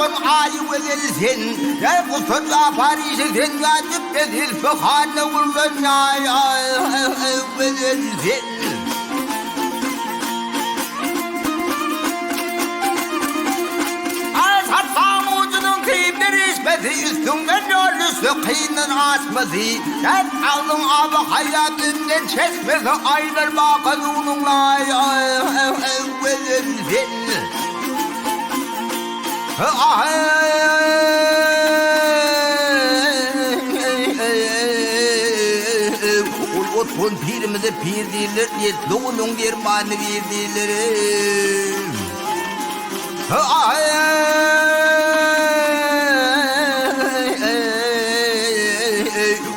kon ayı verilsin. Gel kusurla Paris'in yazıp edil fıkhane vurgun ayı verilsin. Üstünden yollusu kıyının asması. Sen aldın abi hayatından çekmesi aylar bakın onunla verilsin. Otun pirimize pir değiller, yetli onun dermanı verdiler.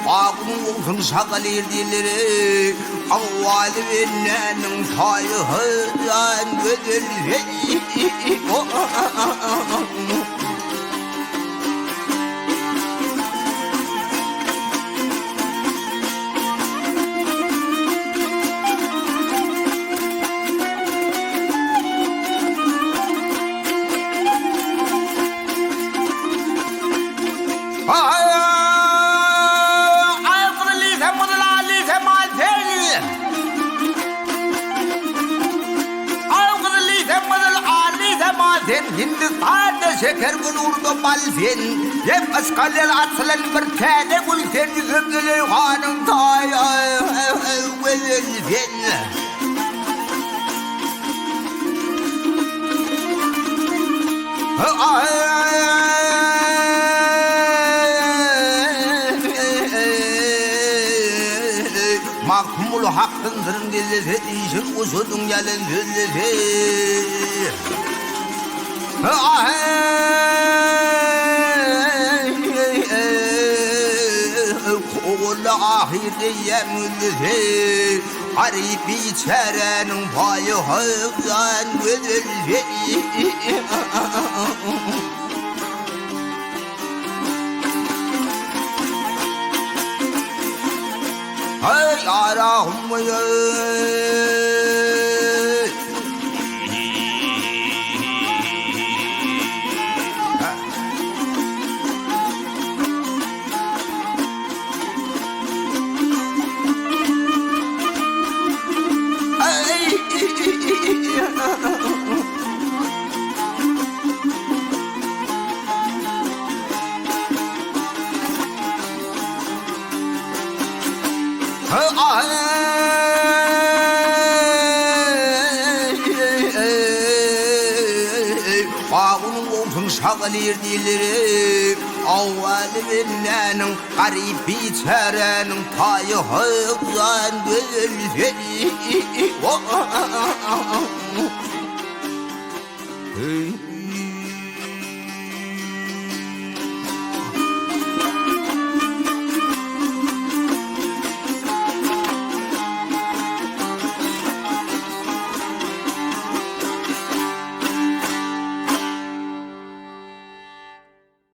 Ağımın sakal erdileri avvali bennenin sayıhından gödülür. Hindistan'da şeker bulurdu balfin. Hep askaller aslan bir tane gülten yüzümdüler hanım taya verilsin. Mahmul hakkın zırın gezesi, işin usudun gelin sözlesi. Oğul ahirde yemülse garip içerenin payı hıfzan verilse. Hey yarahım ya. Bağının olsun şağıl erdileri avvali bennenin garip içerenin payı hıfzan verilse.